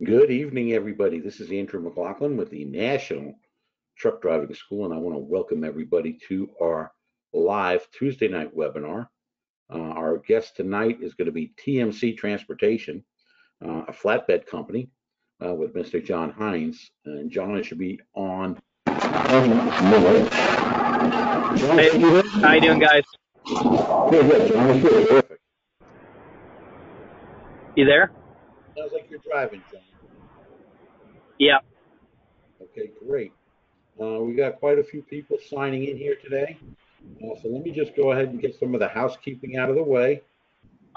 Good evening, everybody. This is Andrew McLaughlin with the National Truck Driving School, and I want to welcome everybody to our live Tuesday night webinar. Our guest tonight is going to be TMC Transportation, a flatbed company with Mr. John Heine, and John should be on. John, Hey, how you doing, guys? Good, John is good. Perfect. You there? Sounds like you're driving, John. Yeah. Okay, great. We got quite a few people signing in here today. So let me just go ahead and get some of the housekeeping out of the way.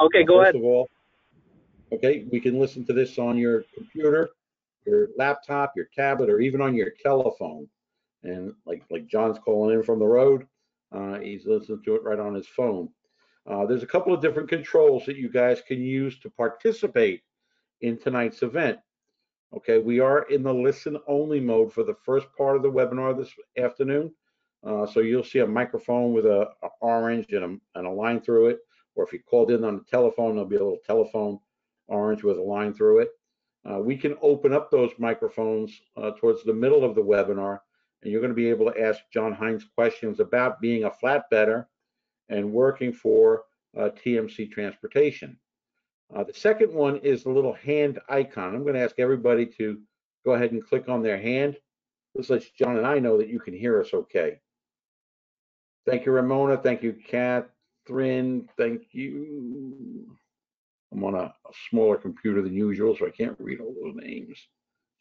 Okay, go First ahead. of all, okay, we can listen to this on your computer, your laptop, your tablet, or even on your telephone. And like John's calling in from the road, he's listening to it right on his phone. There's a couple of different controls that you guys can use to participate in tonight's event. Okay, we are in the listen only mode for the first part of the webinar this afternoon. So you'll see a microphone with a orange and a line through it. Or if you called in on the telephone, there'll be a little telephone orange with a line through it. We can open up those microphones towards the middle of the webinar, and you're going to be able to ask John Heine questions about being a flatbedder and working for TMC Transportation. The second one is the little hand icon. I'm going to ask everybody to go ahead and click on their hand. This lets John and I know that you can hear us okay. Thank you, Ramona. Thank you, Catherine. Thank you. I'm on a smaller computer than usual, so I can't read all those names.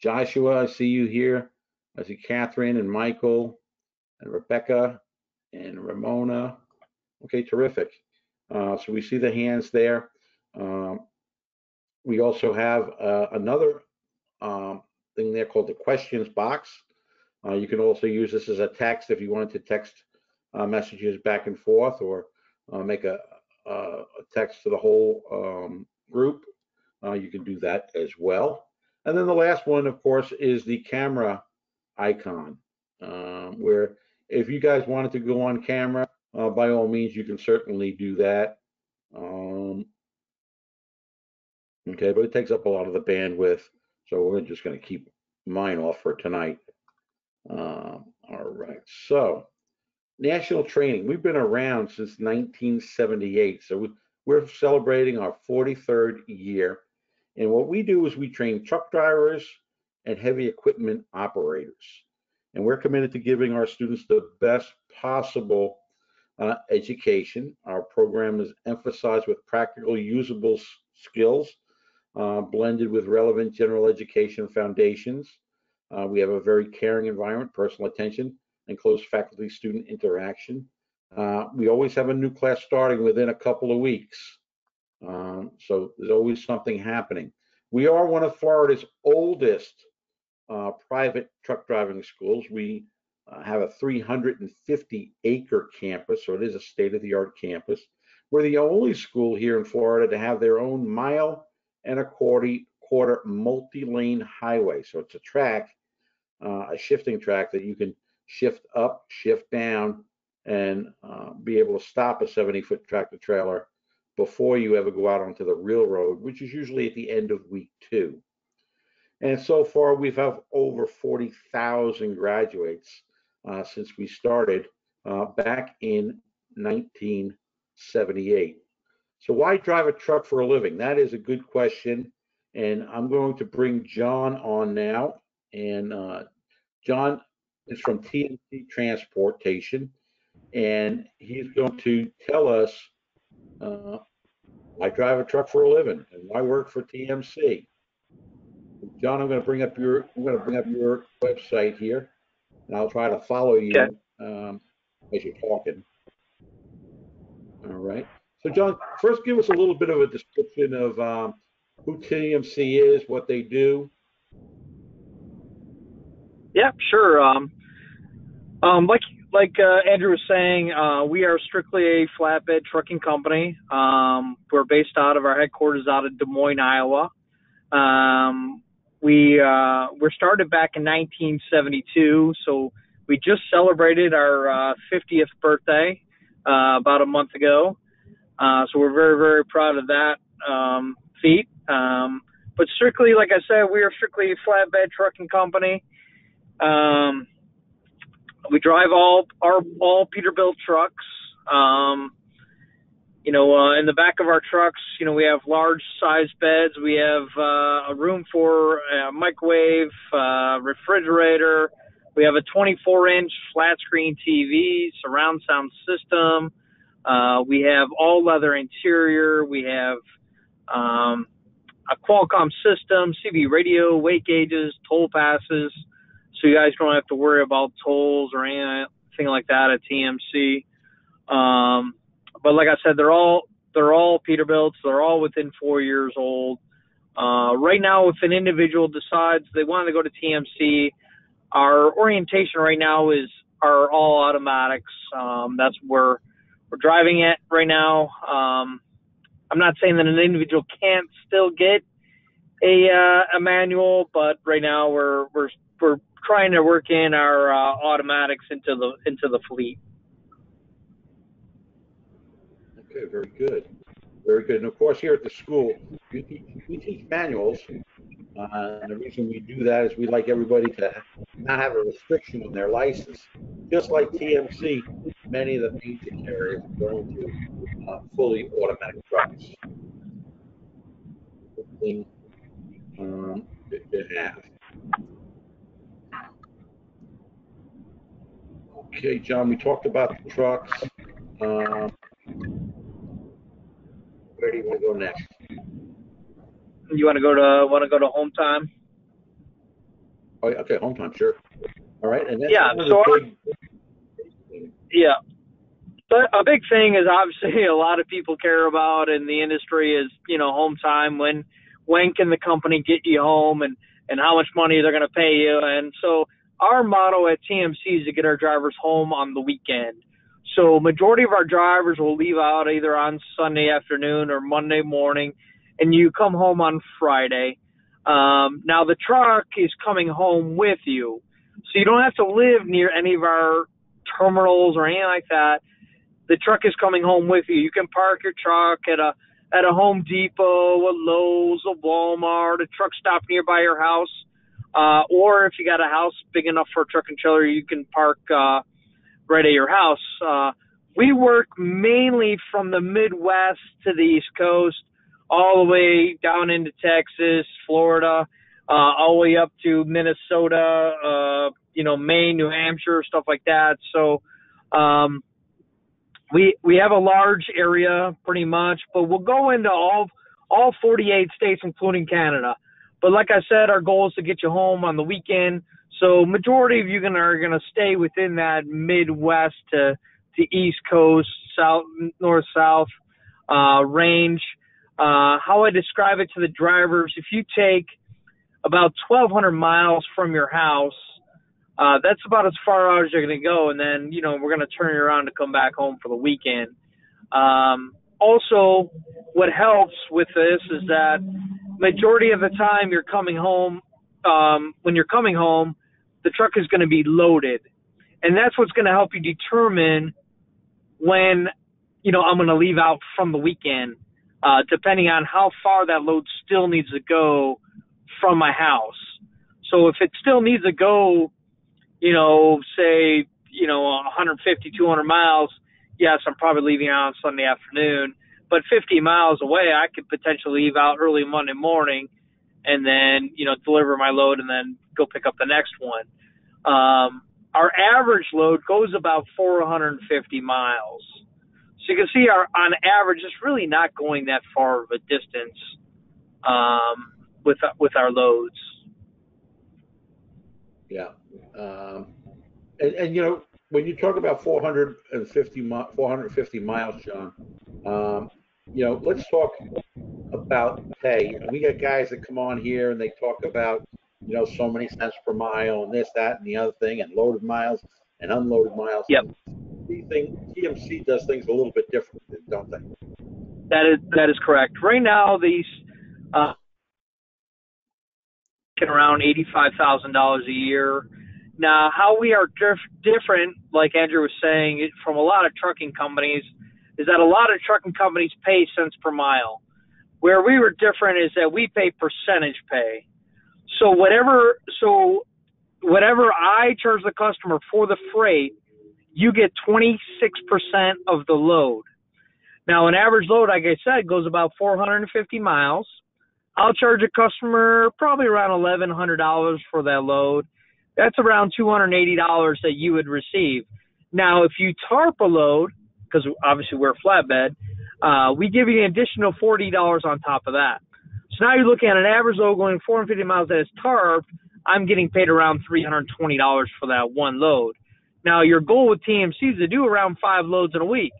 Joshua, I see you here. I see Catherine and Michael and Rebecca and Ramona. Okay, terrific. So we see the hands there. We also have another thing there called the questions box. You can also use this as a text if you wanted to text messages back and forth, or make a text to the whole group. You can do that as well. And then the last one, of course, is the camera icon, where if you guys wanted to go on camera, by all means, you can certainly do that. Okay, but it takes up a lot of the bandwidth, so we're just going to keep mine off for tonight. All right, so national training. We've been around since 1978, so we're celebrating our 43rd year. And what we do is we train truck drivers and heavy equipment operators. And we're committed to giving our students the best possible education. Our program is emphasized with practical, usable skills, blended with relevant general education foundations. We have a very caring environment, personal attention, and close faculty-student interaction. We always have a new class starting within a couple of weeks. So there's always something happening. We are one of Florida's oldest private truck driving schools. We have a 350-acre campus, so it is a state-of-the-art campus. We're the only school here in Florida to have their own mile-and-a-quarter multi-lane highway. So it's a track, a shifting track that you can shift up, shift down, and be able to stop a 70-foot tractor trailer before you ever go out onto the real road, which is usually at the end of week 2. And so far, we've had over 40,000 graduates since we started back in 1978. So why drive a truck for a living? That is a good question. And I'm going to bring John on now. And John is from TMC Transportation, and he's going to tell us why drive a truck for a living and why work for TMC. John, I'm going to bring up your website here, and I'll try to follow you as you're talking. All right. So, John, first give us a little bit of a description of who TMC is, what they do. Yeah, sure. Like Andrew was saying, we are strictly a flatbed trucking company. We're based out of our headquarters out of Des Moines, Iowa. We're started back in 1972, so we just celebrated our 50th birthday about a month ago. So we're very, very proud of that feat. But But strictly, like I said, we are strictly a flatbed trucking company. We drive all Peterbilt trucks. In the back of our trucks, we have large size beds. We have a room for a microwave, refrigerator. We have a 24-inch flat screen TV, surround sound system. We have all leather interior. We have a Qualcomm system, CB radio, weight gauges, toll passes. So you guys don't have to worry about tolls or anything like that at TMC. But like I said, they're all Peterbilts. They're all within 4 years old. Right now, if an individual decides they want to go to TMC, our orientation right now are all automatics. That's where we're driving it right now. I'm not saying that an individual can't still get a manual, but right now we're trying to work in our automatics into the fleet. Okay, very good. Very good. And of course, here at the school, we teach manuals. And the reason we do that is we like everybody to not have a restriction on their license. Just like TMC, many of the major carriers are going to fully automatic trucks. Good thing to have. Okay, John, we talked about the trucks. Where do you want to go next? You want to go to home time? Oh, okay, home time, sure. All right, and that's But a big thing is obviously a lot of people care about in the industry is home time. When can the company get you home, and how much money they're going to pay you? And so our motto at TMC is to get our drivers home on the weekend. So majority of our drivers will leave out either on Sunday afternoon or Monday morning, and you come home on Friday. Now the truck is coming home with you, so you don't have to live near any of our terminals or anything like that. The truck is coming home with you. You can park your truck at a Home Depot, a Lowe's, a Walmart, a truck stop nearby your house, or if you got a house big enough for a truck and trailer, you can park right at your house. We work mainly from the Midwest to the East Coast, all the way down into Texas, Florida, all the way up to Minnesota, Maine, New Hampshire, stuff like that. So we have a large area pretty much, but we'll go into all 48 states, including Canada. But like I said, our goal is to get you home on the weekend. So majority of you are going to stay within that Midwest to East Coast, north-south range. How I describe it to the drivers, if you take about 1,200 miles from your house, that's about as far out as you're going to go. And then, we're going to turn you around to come back home for the weekend. Also, what helps with this is that majority of the time you're coming home, when you're coming home, the truck is going to be loaded. And that's what's going to help you determine when, I'm going to leave out from the weekend, depending on how far that load still needs to go from my house. So if it still needs to go, say, 150, 200 miles, yes, I'm probably leaving out on Sunday afternoon. But 50 miles away, I could potentially leave out early Monday morning and then, deliver my load and then go pick up the next one. Our average load goes about 450 miles. So you can see on average, it's really not going that far of a distance with our loads. Yeah. And when you talk about 450 miles, John, let's talk about pay. We got guys that come on here and they talk about, so many cents per mile and this, that, and the other thing, and loaded miles and unloaded miles. Yep. We think TMC does things a little bit different, don't they? That is correct. Right now, these around $85,000 a year. Now, how we are different, like Andrew was saying, from a lot of trucking companies, is that a lot of trucking companies pay cents per mile. Where we were different is that we pay percentage pay. So whatever I charge the customer for the freight, you get 26% of the load. Now, an average load, like I said, goes about 450 miles. I'll charge a customer probably around $1,100 for that load. That's around $280 that you would receive. Now, if you tarp a load, because obviously we're flatbed, we give you an additional $40 on top of that. So now you're looking at an average load going 450 miles that is tarped. I'm getting paid around $320 for that one load. Now, your goal with TMC is to do around 5 loads in a week.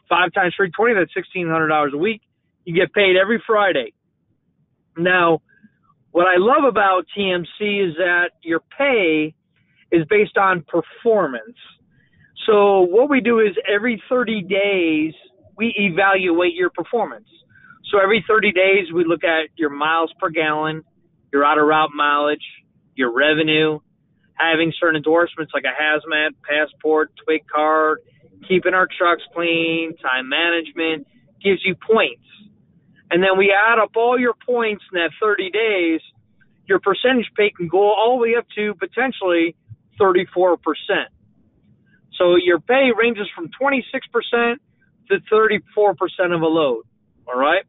5 times 320, that's $1,600 a week. You get paid every Friday. Now, what I love about TMC is that your pay is based on performance. So what we do is every 30 days, we evaluate your performance. So every 30 days, we look at your miles per gallon, your out-of-route mileage, your revenue, having certain endorsements like a hazmat, passport, twig card, keeping our trucks clean, time management, gives you points. And then we add up all your points in that 30 days, your percentage pay can go all the way up to potentially 34%. So your pay ranges from 26% to 34% of a load, all right?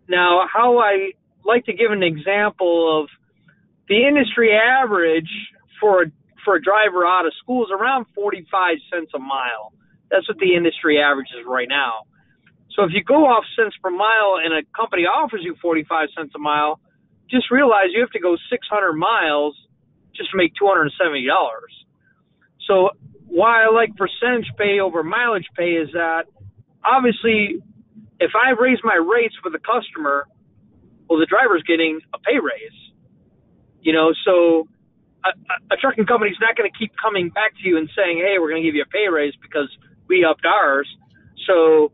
Now, how I like to give an example of the industry average for a driver out of school is around 45 cents a mile. That's what the industry average is right now. So if you go off cents per mile and a company offers you 45 cents a mile, just realize you have to go 600 miles just to make $270. So why I like percentage pay over mileage pay is that obviously if I raise my rates with a customer, well, the driver's getting a pay raise. You know, so a trucking company's not going to keep coming back to you and saying, hey, we're going to give you a pay raise because we upped ours. So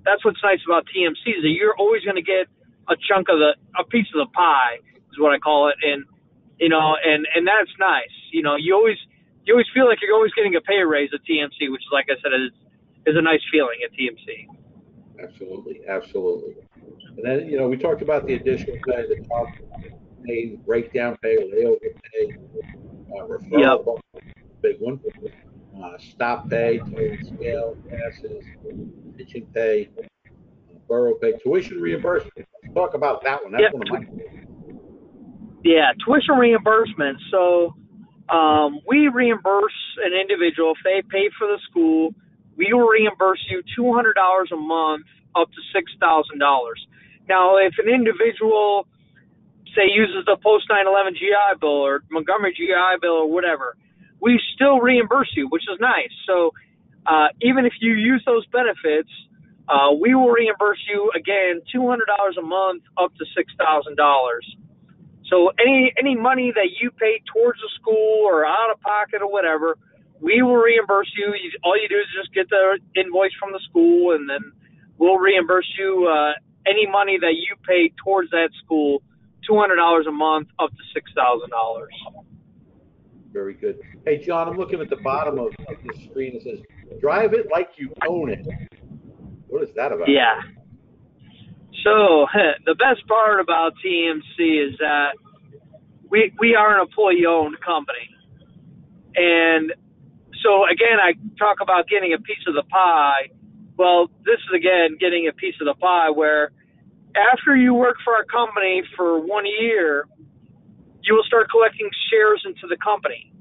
that's what's nice about TMC is that you're always going to get a piece of the pie is what I call it. And, you know, and that's nice. You know, you always feel like you're always getting a pay raise at TMC, which is, like I said, is a nice feeling at TMC. Absolutely. Absolutely. And then, you know, we talked about the additional pay, the top pay, breakdown pay, layover pay, referral, big one, stop pay, total scale, passes, pitching pay, borough pay, tuition reimbursement. Let's talk about that one. That's one of my favorites. Yeah, tuition reimbursement. So we reimburse an individual if they pay for the school. We will reimburse you $200 a month up to $6,000. Now, if an individual, say, uses the post 9/11 GI Bill or Montgomery GI Bill or whatever, we still reimburse you, which is nice. So even if you use those benefits, we will reimburse you, again, $200 a month up to $6,000. So any money that you pay towards the school or out of pocket or whatever, we will reimburse you. All you do is just get the invoice from the school, and then we'll reimburse you any money that you pay towards that school, $200 a month up to $6,000. Very good. Hey, John, I'm looking at the bottom of this screen. It says, drive it like you own it. What is that about? Yeah. So the best part about TMC is that we are an employee-owned company. And so, again, I talk about getting a piece of the pie. Well, this is, again, getting a piece of the pie where after you work for our company for 1 year, you will start collecting shares into the company.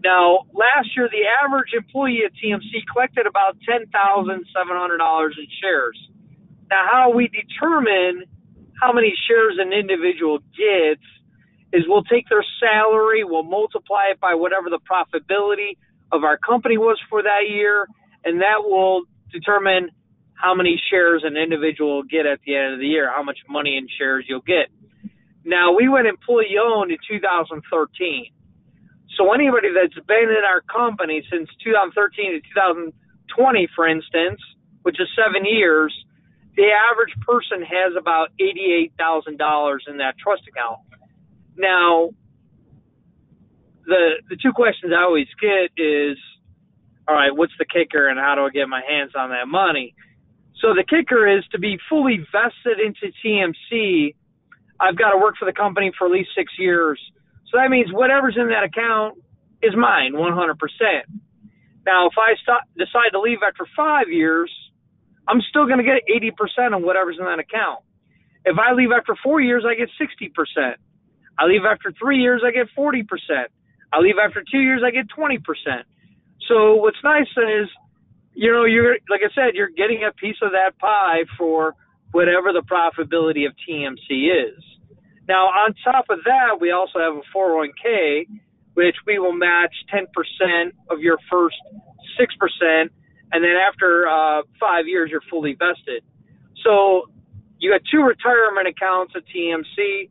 Now, last year, the average employee at TMC collected about $10,700 in shares. Now, how we determine how many shares an individual gets is we'll take their salary, we'll multiply it by whatever the profitability of our company was for that year, and that will determine how many shares an individual will get at the end of the year, how much money in shares you'll get. Now, we went employee-owned in 2013. So anybody that's been in our company since 2013 to 2020, for instance, which is 7 years, the average person has about $88,000 in that trust account. Now, the two questions I always get is, all right, what's the kicker and how do I get my hands on that money? So the kicker is to be fully vested into TMC, I've got to work for the company for at least 6 years. So that means whatever's in that account is mine, 100%. Now, if I decide to leave after 5 years, I'm still going to get 80% of whatever's in that account. If I leave after 4 years, I get 60%. I leave after 3 years, I get 40%. I leave after 2 years, I get 20%. So what's nice is, you're, like I said, you're getting a piece of that pie for whatever the profitability of TMC is. Now, on top of that, we also have a 401k, which we will match 10% of your first 6%, and then after 5 years, you're fully vested. So you got 2 retirement accounts at TMC.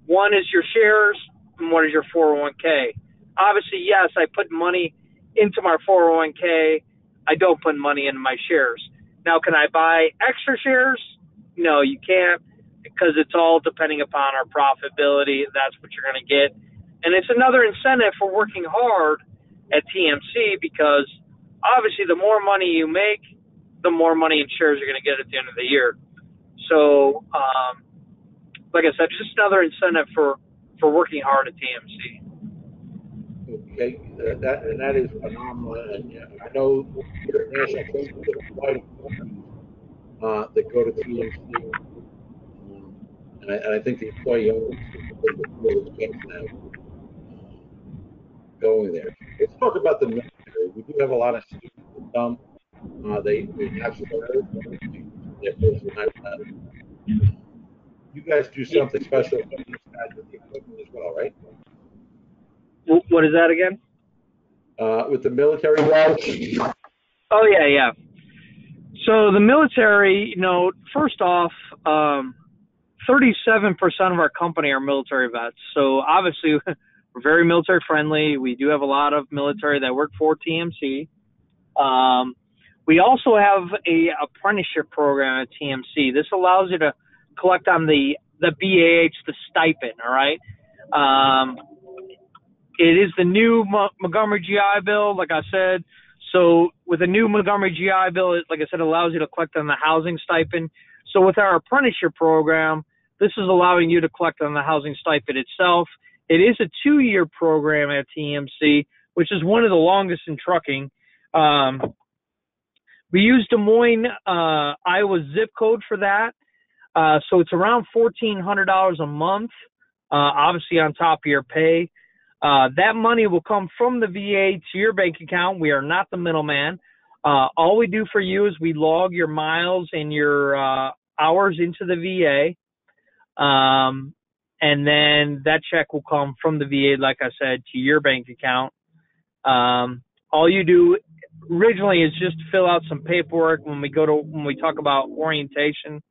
One is your shares, and one is your 401k. Obviously, yes, I put money into my 401k. I don't put money into my shares. Now, can I buy extra shares? No, you can't, because it's all depending upon our profitability. That's what you're going to get. And it's another incentive for working hard at TMC, because obviously the more money you make, the more money in shares you're going to get at the end of the year. So, like I said, just another incentive for working hard at TMC. Okay, that is phenomenal. And I know here at National Trade, there's quite a few that go to TMC, and I think the employee owners really against now going there. Let's talk about the military. We do have a lot of students that come. They have served their first time. You guys do something special with the equipment as well, right? What is that again? With the military guys? Oh, yeah. So the military, first off, 37% of our company are military vets. So obviously we're very military friendly. We do have a lot of military that work for TMC. We also have a apprenticeship program at TMC. This allows you to collect on the BAH, the stipend, all right? It is the new Montgomery GI Bill, like I said. So with the new Montgomery GI Bill, it, like I said, allows you to collect on the housing stipend. So with our apprenticeship program, this is allowing you to collect on the housing stipend itself. It is a 2-year program at TMC, which is one of the longest in trucking. We use Des Moines, Iowa zip code for that. So it's around $1,400 a month, obviously on top of your pay. That money will come from the VA to your bank account. We are not the middleman. All we do for you is we log your miles and your hours into the VA. And then that check will come from the VA, like I said, to your bank account. All you do originally is just fill out some paperwork when we talk about orientation,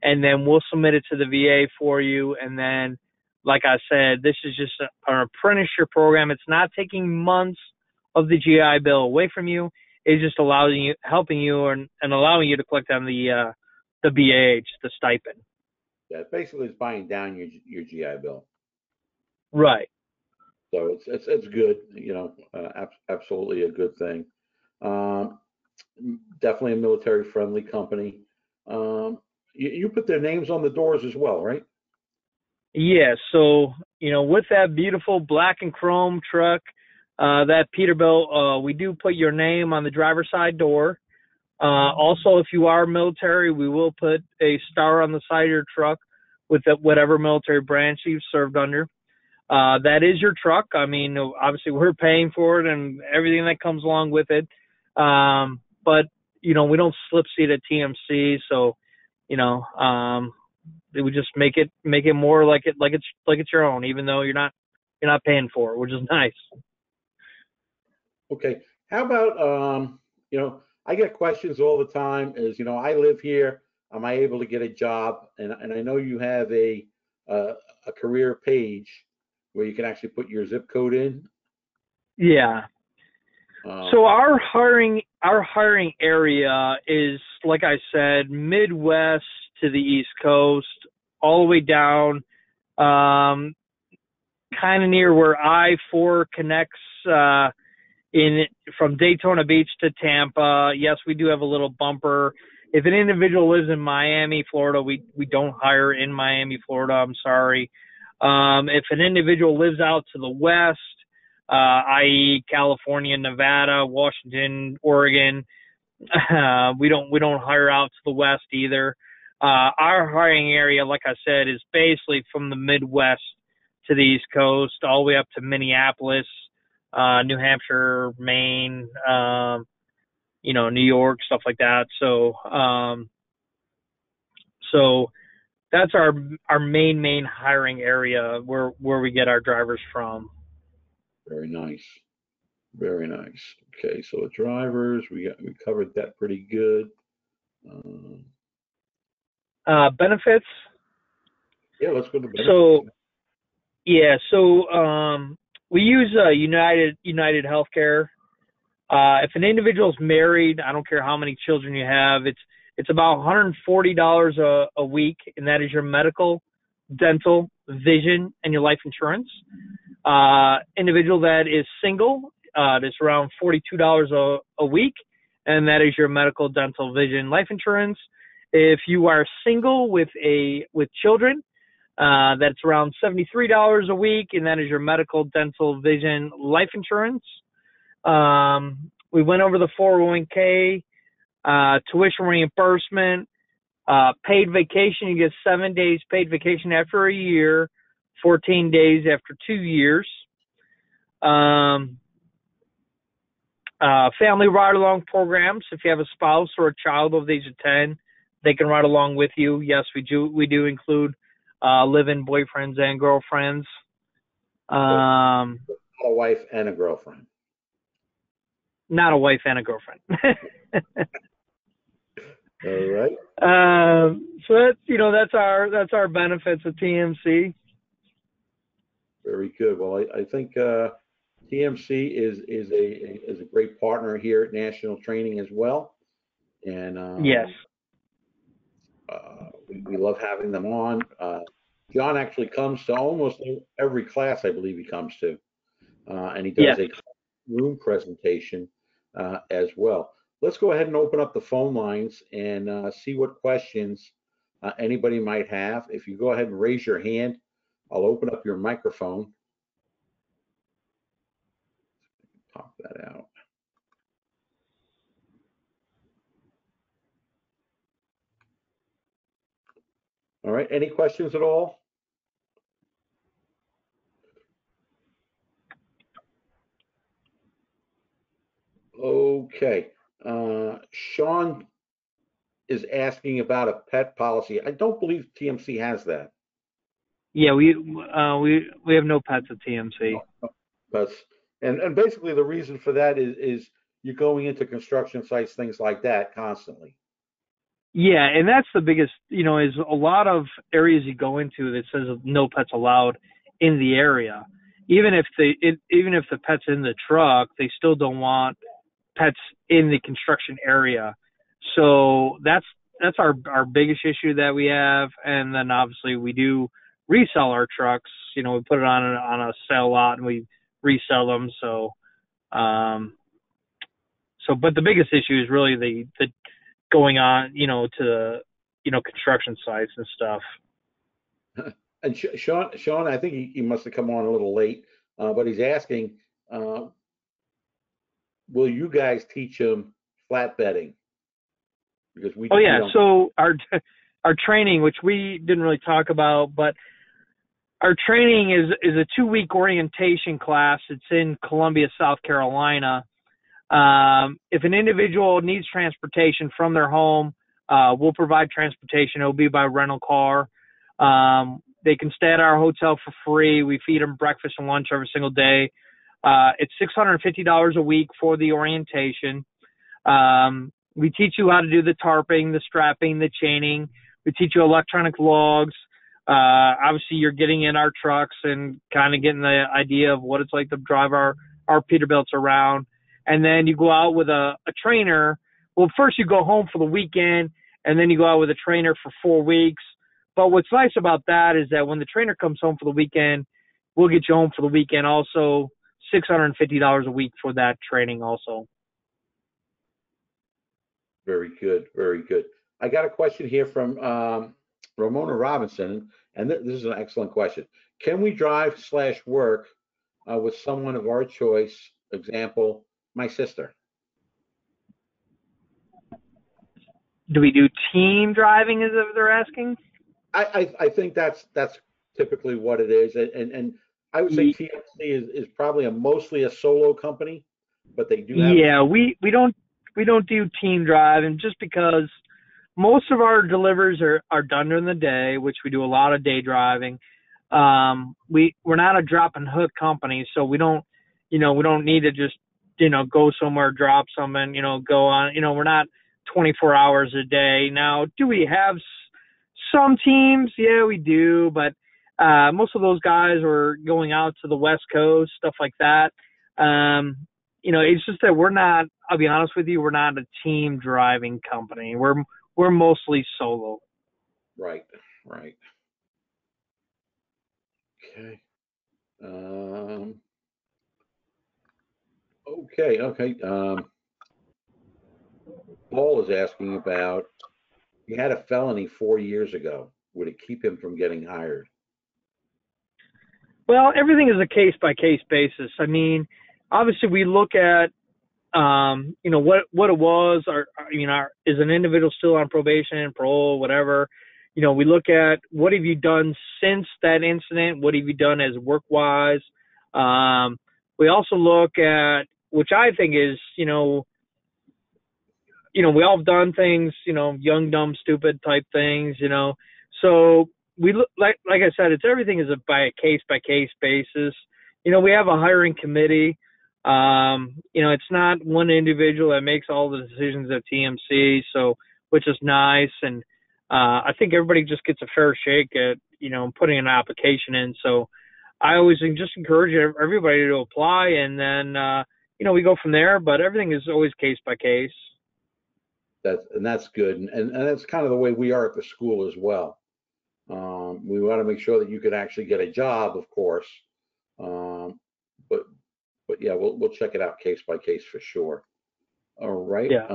and then we'll submit it to the VA for you. And then, like I said, this is just an apprenticeship program. It's not taking months of the GI Bill away from you. It's just helping you and allowing you to collect on the BAH, the stipend. Yeah, basically it's buying down your GI Bill. Right. So it's good, absolutely a good thing. Definitely a military friendly company. You put their names on the doors as well, right? Yeah, so, with that beautiful black and chrome truck, that Peterbilt, we do put your name on the driver's side door. Also, if you are military, we will put a star on the side of your truck with whatever military branch you've served under. That is your truck. I mean, obviously we're paying for it and everything that comes along with it. But, we don't slip seat at TMC, so, it would just make it more like it's your own, even though you're not paying for it, which is nice. Okay. How about I get questions all the time. I live here. Am I able to get a job? And I know you have a career page where you can actually put your zip code in. Yeah. So our hiring area is, like I said, Midwest to the East Coast, all the way down, kind of near where I-4 connects from Daytona Beach to Tampa. Yes, we do have a little bumper if an individual lives in Miami, Florida, we don't hire in Miami, Florida. I'm sorry. If an individual lives out to the west, i.e., California, Nevada, Washington, Oregon, we don't hire out to the west either. Our hiring area, like I said, is basically from the Midwest to the East Coast, all the way up to Minneapolis, New Hampshire, Maine, New York, stuff like that. So that's our main hiring area where we get our drivers from. Very nice. Very nice. Okay, so the drivers, we covered that pretty good. Benefits. Yeah, let's go to benefits. So we use United Healthcare. If an individual is married, I don't care how many children you have, it's about $140 a week, and that is your medical, dental, vision, and your life insurance. Individual that is single, it's around $42 a week, and that is your medical, dental, vision, life insurance. If you are single with children, that's around $73 a week, and that is your medical, dental, vision, life insurance. We went over the 401k, tuition reimbursement, paid vacation. You get 7 days paid vacation after a year, 14 days after 2 years. Family ride-along programs. If you have a spouse or a child over the age of 10, they can ride along with you. Yes, we do include live-in boyfriends and girlfriends. A wife and a girlfriend. Not a wife and a girlfriend. All right. So that's our benefits at TMC. Very good. Well, I think TMC is a great partner here at National Training as well, and yes, we love having them on. John actually comes to almost every class, I believe he comes to, and he does a room presentation as well. Let's go ahead and open up the phone lines and see what questions anybody might have. If you go ahead and raise your hand, I'll open up your microphone. Pop that out. All right, any questions at all? Okay. Sean is asking about a pet policy. I don't believe TMC has that. Yeah, we have no pets at TMC. No pets. And basically the reason for that is you're going into construction sites, things like that constantly. Yeah, and that's the biggest, is a lot of areas you go into that says no pets allowed in the area. Even if the pet's in the truck, they still don't want pets in the construction area. So that's our biggest issue that we have. And then obviously we do resell our trucks. We put it on a sale lot and we resell them. But the biggest issue is really the going on, to construction sites and stuff. And Sean, I think he must have come on a little late, but he's asking, will you guys teach him flatbedding? Because we. Oh yeah, so our training, which we didn't really talk about, but our training is a 2-week orientation class. It's in Columbia, South Carolina. If an individual needs transportation from their home, we'll provide transportation. It'll be by rental car. They can stay at our hotel for free. We feed them breakfast and lunch every single day. It's $650 a week for the orientation. We teach you how to do the tarping, the strapping, the chaining. We teach you electronic logs. Obviously, you're getting in our trucks and kind of getting the idea of what it's like to drive our Peterbilts around. And then you go out with a trainer. Well, first you go home for the weekend, and then you go out with a trainer for 4 weeks. But what's nice about that is that when the trainer comes home for the weekend, we'll get you home for the weekend also, $650 a week for that training also. Very good, very good. I got a question here from Ramona Robinson, and this is an excellent question. Can we drive/work with someone of our choice? Example, my sister. Do we do team driving, as if they're asking? I think that's typically what it is, and I would say TMC is probably mostly a solo company, but they do have. Yeah, we don't do team driving just because most of our deliveries are done during the day, which we do a lot of day driving. We're not a drop and hook company, so we don't need to just go somewhere, drop something, go on. We're not 24 hours a day. Now, do we have some teams? Yeah, we do, but most of those guys are going out to the West Coast, stuff like that. It's just that we're not. I'll be honest with you, we're not a team driving company. We're mostly solo. Right. Okay. Okay. Paul is asking about, he had a felony 4 years ago. Would it keep him from getting hired? Well, everything is a case by case basis. I mean, obviously we look at what it was. Is an individual still on probation, parole, whatever? We look at what have you done since that incident? What have you done as work wise? We also look at, which I think is, we all have done things, young, dumb, stupid type things, So we look, like I said, everything is by a case basis. We have a hiring committee. It's not one individual that makes all the decisions at TMC, so which is nice. And I think everybody just gets a fair shake at putting an application in. So I always just encourage everybody to apply, and then we go from there. But everything is always case by case. That's good, and that's kind of the way we are at the school as well. We want to make sure that you can actually get a job, of course, but yeah, we'll check it out case by case for sure. All right. Yeah.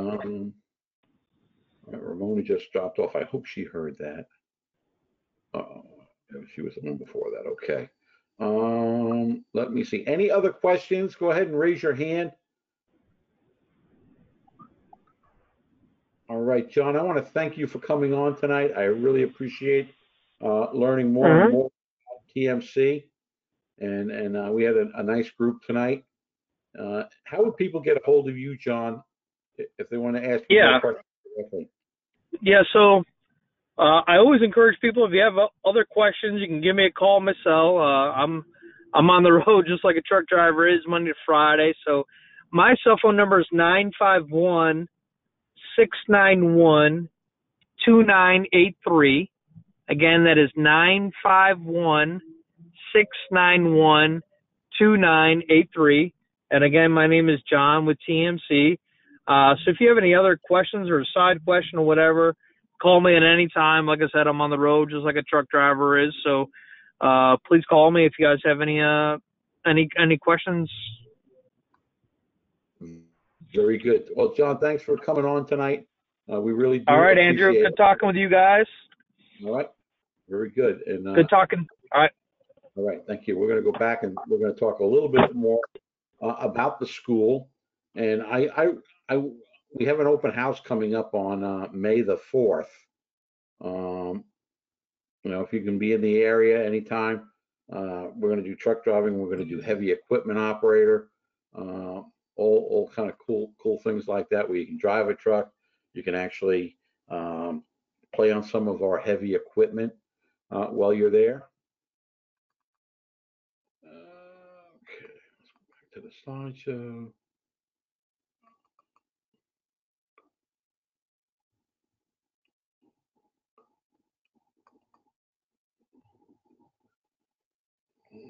Ramona just dropped off. I hope she heard that. She was the one before that. Okay. Let me see. Any other questions? Go ahead and raise your hand. All right, John, I want to thank you for coming on tonight. I really appreciate learning more and more about TMC, and we had a nice group tonight. How would people get a hold of you, John, if they want to ask you a question directly? Yeah, so I always encourage people, if you have other questions, you can give me a call, my cell. I'm on the road just like a truck driver is Monday to Friday. So my cell phone number is 951-691-2983. Again, that is 951-691-2983. And again, my name is John with TMC. So if you have any other questions or a side question or whatever, call me at any time. Like I said, I'm on the road just like a truck driver is. So please call me if you guys have any questions. Very good. Well, John, thanks for coming on tonight. We really do. All right, Andrew. Good talking with you guys. All right. Very good. And good talking. All right. All right. Thank you. We're going to go back and we're going to talk a little bit more about the school. And we have an open house coming up on May the 4th. If you can be in the area anytime, we're going to do truck driving. We're going to do heavy equipment operator, all kind of cool things like that, where you can drive a truck. You can actually play on some of our heavy equipment while you're there. Okay, let's go back to the slideshow.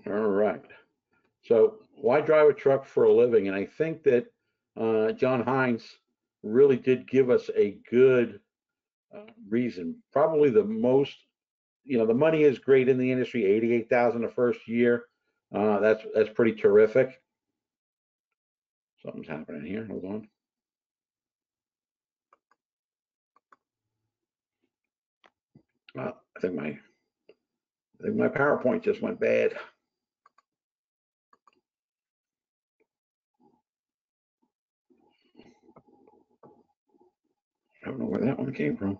All right. So why drive a truck for a living? And I think that John Heine really did give us a good reason. Probably the most, the money is great in the industry. $88,000 the first year. That's pretty terrific. Something's happening here. Hold on. I think my PowerPoint just went bad. I don't know where that one came from.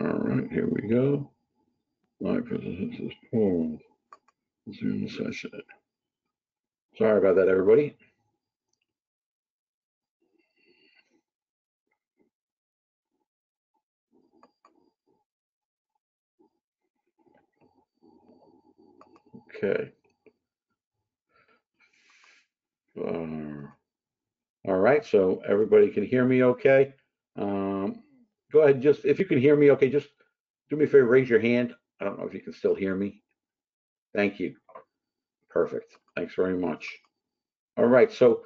All right, here we go. Live presence is pulled. Zoom session. Sorry about that, everybody. Okay. All right, so everybody can hear me okay. Go ahead, just if you can hear me okay, just do me a favor, raise your hand. I don't know if you can still hear me. Thank you. Perfect. Thanks very much. All right, so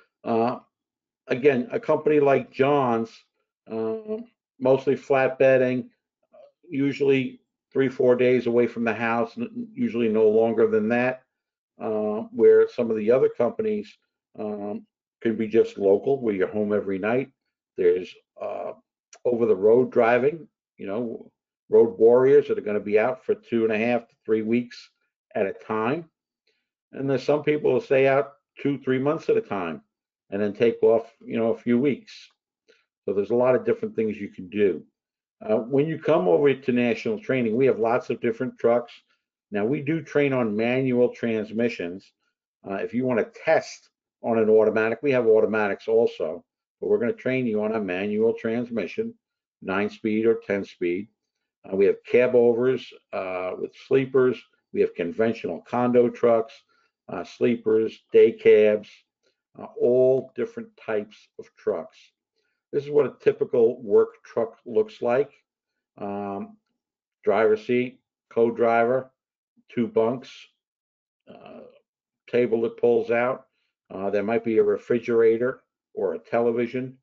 again, a company like John's, mostly flatbedding, usually 3-4 days away from the house, usually no longer than that. Where some of the other companies can be just local, where you're home every night. There's over the road driving, road warriors that are going to be out for 2.5 to 3 weeks at a time. And there's some people who stay out 2-3 months at a time and then take off, a few weeks. So there's a lot of different things you can do. When you come over to National Training, we have lots of different trucks. Now, we do train on manual transmissions. If you want to test on an automatic, we have automatics also, but we're going to train you on a manual transmission, 9-speed or 10-speed. We have cab overs with sleepers. We have conventional condo trucks, sleepers, day cabs, all different types of trucks. This is what a typical work truck looks like. Driver seat, co-driver, 2 bunks, table that pulls out. There might be a refrigerator or a television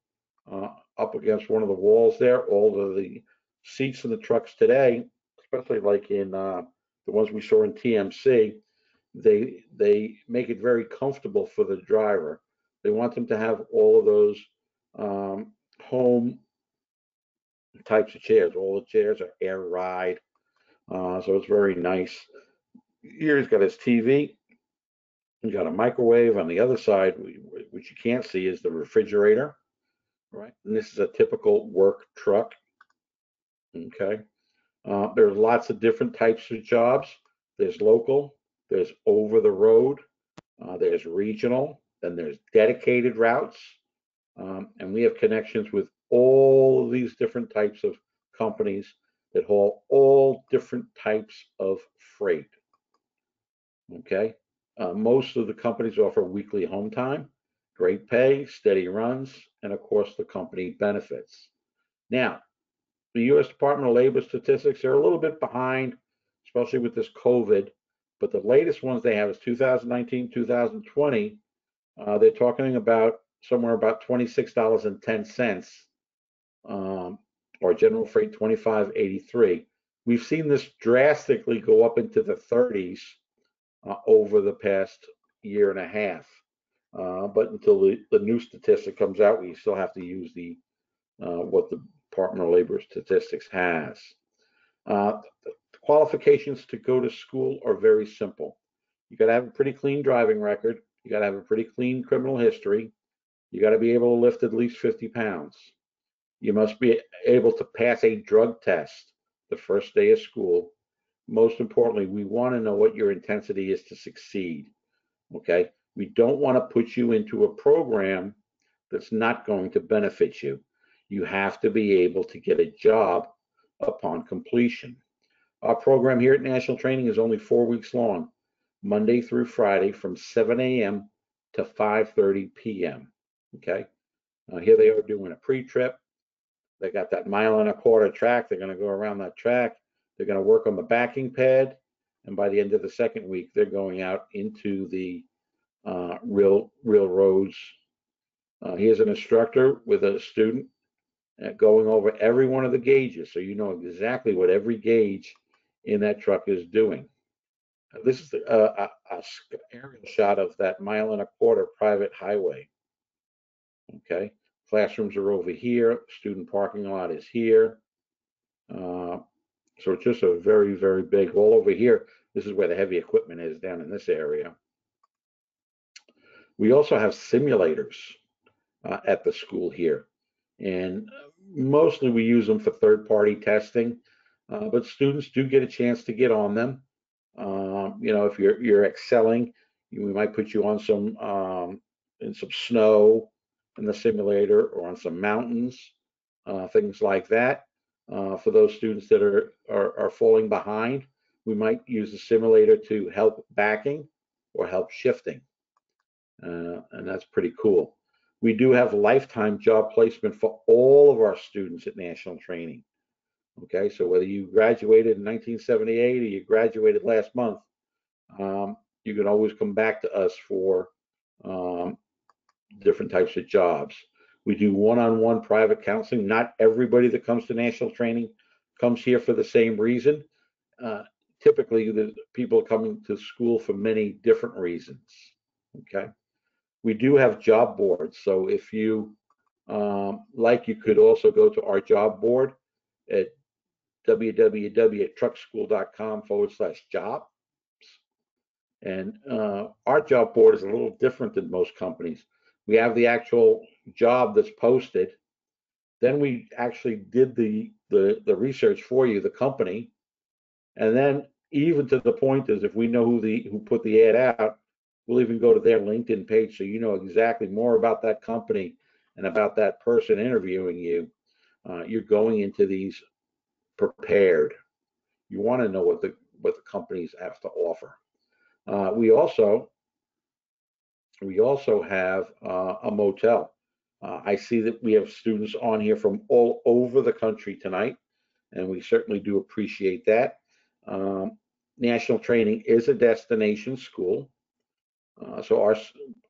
up against one of the walls there. All of the seats in the trucks today, especially like in the ones we saw in TMC, they make it very comfortable for the driver. They want them to have all of those home types of chairs. All the chairs are air ride, so it's very nice. Here he's got his TV. He's got a microwave on the other side, which you can't see is the refrigerator, right? And this is a typical work truck. Okay. There's lots of different types of jobs. There's local, there's over the road, there's regional, then there's dedicated routes. And we have connections with all of these different types of companies that haul all different types of freight. Okay. Most of the companies offer weekly home time, great pay, steady runs, and of course the company benefits. Now, the U.S. Department of Labor statistics are a little bit behind, especially with this COVID, but the latest ones they have is 2019, 2020. They're talking about somewhere about $26.10, or general freight 25.83. We've seen this drastically go up into the 30s over the past year and a half. But until the new statistic comes out, we still have to use the what the Department of Labor statistics has. The qualifications to go to school are very simple. You got to have a pretty clean driving record. You got to have a pretty clean criminal history. You got to be able to lift at least 50 pounds. You must be able to pass a drug test the first day of school. Most importantly, we want to know what your intensity is to succeed. Okay. We don't want to put you into a program that's not going to benefit you. You have to be able to get a job upon completion. Our program here at National Training is only 4 weeks long, Monday through Friday from 7 a.m. to 5:30 p.m. Okay. Here they are doing a pre-trip. They got that 1.25-mile track. They're going to go around that track. They're going to work on the backing pad. And by the end of the second week, they're going out into the real roads. Here's an instructor with a student going over every one of the gauges, so you know exactly what every gauge in that truck is doing. This is a aerial shot of that 1.25-mile private highway. Okay, classrooms are over here. Student parking lot is here. So it's just a very, very big, all over here. This is where the heavy equipment is, down in this area. We also have simulators at the school here. And mostly we use them for third-party testing, but students do get a chance to get on them. If you're excelling, we might put you on some in some snow in the simulator, or on some mountains, things like that. For those students that are falling behind, we might use the simulator to help backing or help shifting, and that's pretty cool. We do have lifetime job placement for all of our students at National Training. Okay, so whether you graduated in 1978 or you graduated last month, you can always come back to us for um, different types of jobs. We do one-on-one private counseling. Not everybody that comes to National Training comes here for the same reason. Uh, Typically, the people are coming to school for many different reasons. Okay. We do have job boards. So if you like, you could also go to our job board at www.truckschool.com/jobs. And our job board is a little different than most companies. We have the actual job that's posted. Then we actually did the research for you, the company, and then even to the point is, if we know who put the ad out, we'll even go to their LinkedIn page, so you know exactly more about that company and about that person interviewing you. You're going into these prepared. You want to know what the companies have to offer. We also have a motel. I see that we have students on here from all over the country tonight, and we certainly do appreciate that. National Training is a destination school, so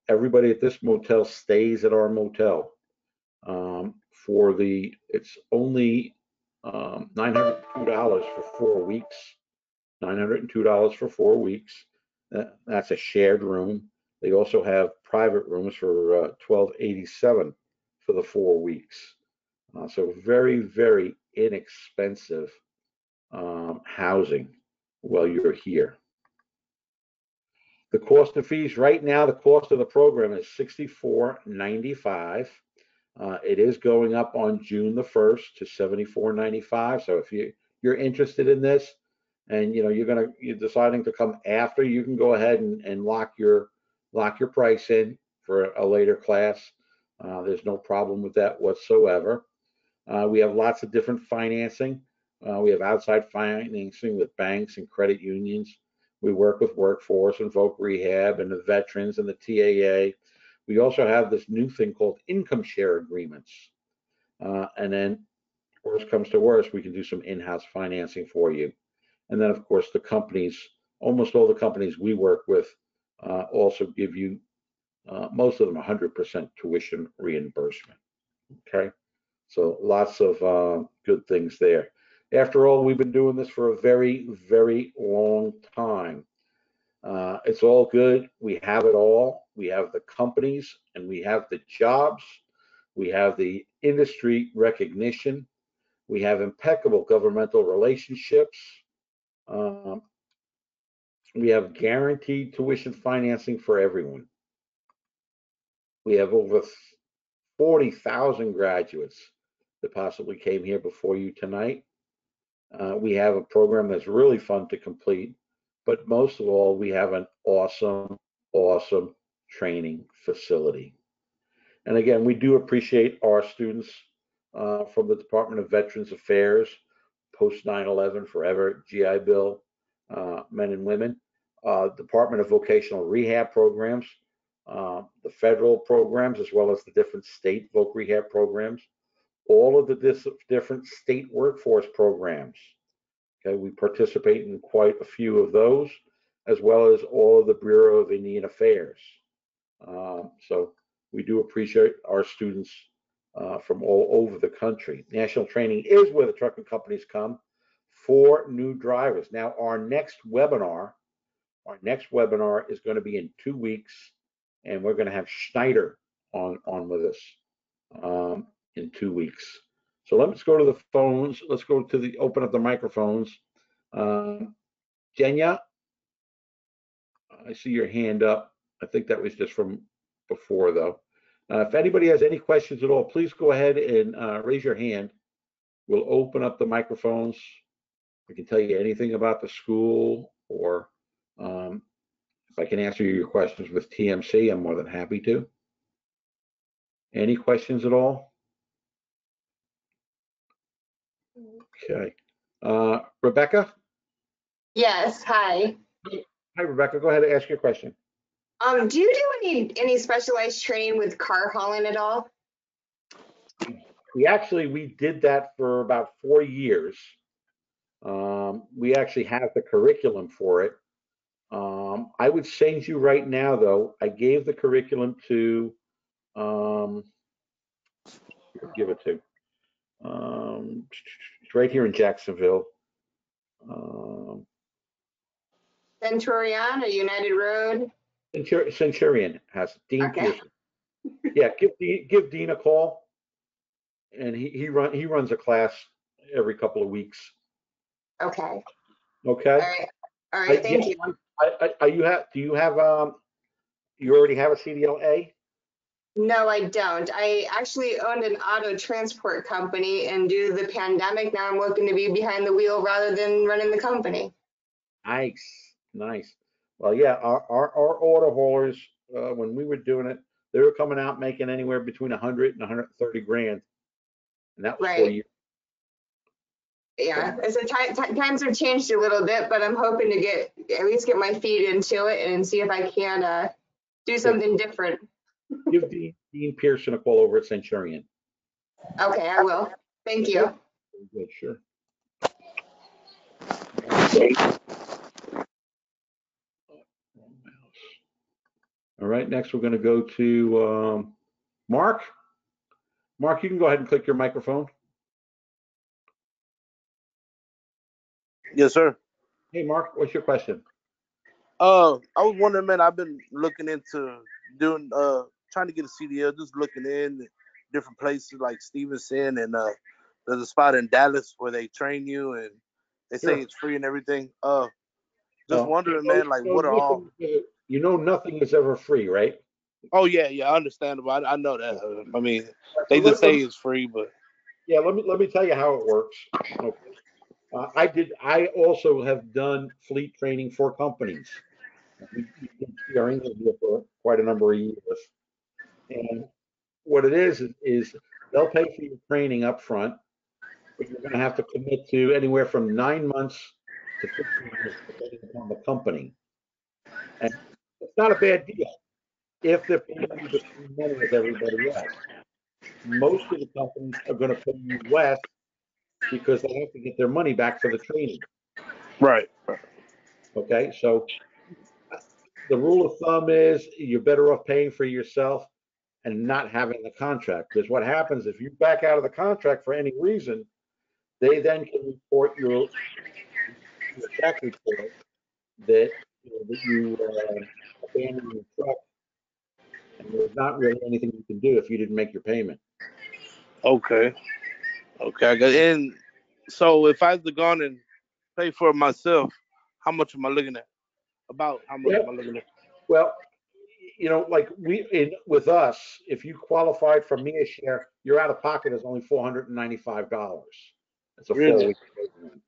everybody at this motel stays at our motel. It's only $902 for 4 weeks. $902 for 4 weeks. That's a shared room. They also have private rooms for $1287 for the 4 weeks. So very, very inexpensive housing while you're here. The cost of fees right now, the cost of the program is $64.95. It is going up on June the 1st to $74.95. So if you're interested in this, and you're deciding to come after, you can go ahead and lock your price in for a later class. There's no problem with that whatsoever. We have lots of different financing. We have outside financing with banks and credit unions. We work with Workforce and Voc Rehab and the veterans and the TAA. We also have this new thing called income share agreements. And then, worst comes to worst, we can do some in-house financing for you. And then, of course, the companies, almost all the companies we work with, also give you, most of them, 100% tuition reimbursement. Okay, so lots of good things there. After all, we've been doing this for a very, very long time. It's all good. We have it all. We have the companies, and we have the jobs. We have the industry recognition. We have impeccable governmental relationships. We have guaranteed tuition financing for everyone. We have over 40,000 graduates that possibly came here before you tonight. We have a program that's really fun to complete, but most of all, we have an awesome, awesome training facility. And again, we do appreciate our students from the Department of Veterans Affairs, post 9/11, forever, GI Bill, men and women, Department of Vocational Rehab programs, the federal programs, as well as the different state voc rehab programs, all of the different state workforce programs. Okay, we participate in quite a few of those, as well as all of the Bureau of Indian Affairs. So we do appreciate our students from all over the country. National Training is where the trucking companies come for new drivers. Now, our next webinar is going to be in 2 weeks, and we're going to have Schneider on with us in 2 weeks. So let's go to the phones. Let's go to open up the microphones. Jenya, I see your hand up. I think that was just from before, though. If anybody has any questions at all, please go ahead and raise your hand. We'll open up the microphones. I can tell you anything about the school, or if I can answer your questions with TMC, I'm more than happy to. Any questions at all? Okay. Rebecca? Yes, hi. Hi, Rebecca. Go ahead and ask your question. Do you do any specialized training with car hauling at all? We did that for about 4 years. We actually have the curriculum for it. I would send you right now, though. I gave the curriculum to, give it to. It's right here in Jacksonville. Centurion or United Road? Centurion has Dean Okay. Pearson. Yeah, give Dean a call, and he runs a class every couple of weeks. Okay. Okay. All right. Thank you. Do you already have a CDLA? No, I don't. I actually owned an auto transport company, and due to the pandemic, now I'm looking to be behind the wheel rather than running the company. Nice. Well, yeah, our auto haulers, when we were doing it, they were coming out making anywhere between 100 and 130 grand, and that was 4 years. Yeah, so times have changed a little bit, but I'm hoping to at least get my feet into it and see if I can do something different. Give Dean Pearson a call over at Centurion. Okay, I will. Thank you. Good, sure. All right, next we're going to go to Mark. Mark, you can go ahead and click your microphone. Yes, sir. Hey, Mark, what's your question? I was wondering, man, I've been looking into doing, trying to get a CDL, just looking in different places like Stevenson, and there's a spot in Dallas where they train you and they say it's free and everything. Just wondering, man, like what are all? You know, nothing is ever free, right? Oh yeah, understandable. I know that. I mean, they just say it's free, but yeah, let me tell you how it works. Okay. I also have done fleet training for companies. We did steering here for quite a number of years. And what it is they'll pay for your training up front, but you're going to have to commit to anywhere from 9 months to 15 years, depending upon the company. And it's not a bad deal if they're paying you the same money as everybody else. Most of the companies are going to pay you less because they have to get their money back for the training. Right. Okay, so the rule of thumb is you're better off paying for yourself and not having the contract, because what happens if you back out of the contract for any reason, they then can report your tax report that you abandoned your truck, and there's not really anything you can do if you didn't make your payment. Okay. And so if I had gone and pay for it myself, how much am I looking at? About how much am I looking at? Well, like with us, if you qualified for MIA share, your out of pocket is only $495. It's a 4-week program.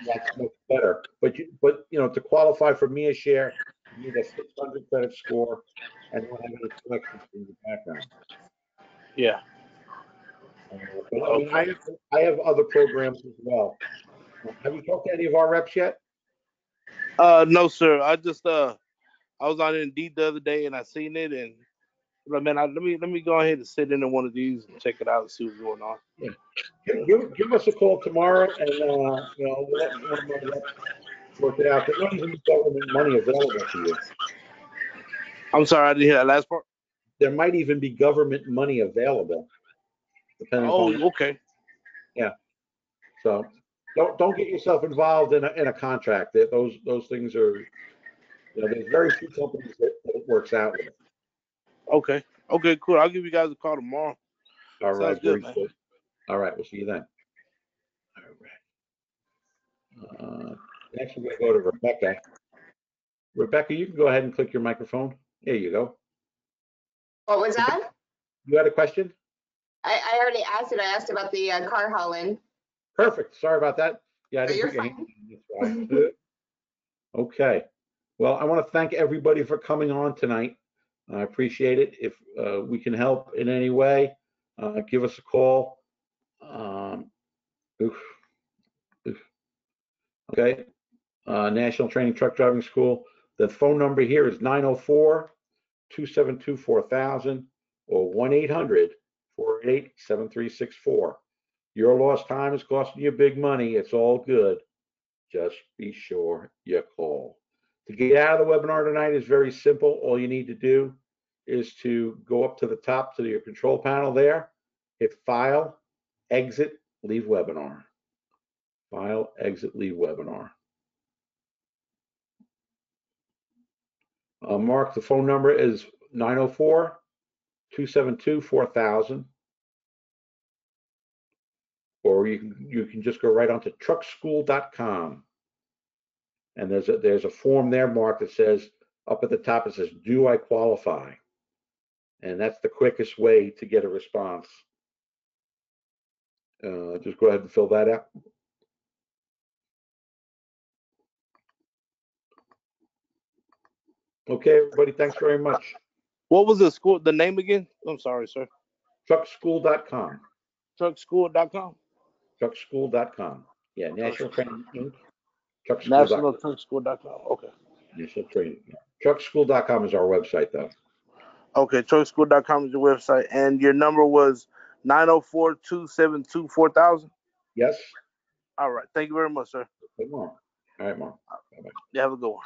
That's much better. But to qualify for MIA share, you need a 600 credit score and don't have any collections in your background. Yeah. But I have other programs as well. Have you talked to any of our reps yet? No, sir. I just I was on Indeed the other day and I seen it, and man, let me go ahead and sit into one of these and check it out and see what's going on. Yeah. Give us a call tomorrow, and we'll let one of my reps work it out. There might even be government money available to you. I'm sorry, I didn't hear that last part. There might even be government money available, depending upon. Okay. Yeah. So don't get yourself involved in a contract. Those things are, there's very few companies that it works out with. Okay, cool. I'll give you guys a call tomorrow. All Sounds right, good, very man. good. All right, we'll see you then. All right. Next, we're going to go to Rebecca. Rebecca, you can go ahead and click your microphone. There you go. What was that? You had a question? I already asked it. I asked about the car hauling. Perfect. Sorry about that. Yeah, I No, didn't you're put your hand fine. in. That's why. Okay. Well, I want to thank everybody for coming on tonight. I appreciate it. If we can help in any way, give us a call. Oof, oof. Okay. National Training Truck Driving School. The phone number here is 904-272-4000 or 1-800-488-7364. Your lost time is costing you big money. It's all good. Just be sure you call. To get out of the webinar tonight is very simple. All you need to do is to go up to the top to your control panel there, hit File, Exit, Leave Webinar. File, Exit, Leave Webinar. Mark, the phone number is 904-272-4000. Or you can just go right onto truckschool.com. And there's a form there, Mark, that says, up at the top, it says, do I qualify? And that's the quickest way to get a response. Just go ahead and fill that out. Okay, everybody, thanks very much. What was the name again? I'm sorry, sir. Truckschool.com. Truckschool.com. Truckschool.com. Yeah, National Training Inc. National Truckschool.com. Truckschool.com. Okay. National Training. Truckschool.com is our website, though. Okay, truckschool.com is your website, and your number was 904-272-4000. Yes. All right. Thank you very much, sir. Good morning. All right, Mark. Bye-bye. You have a good one.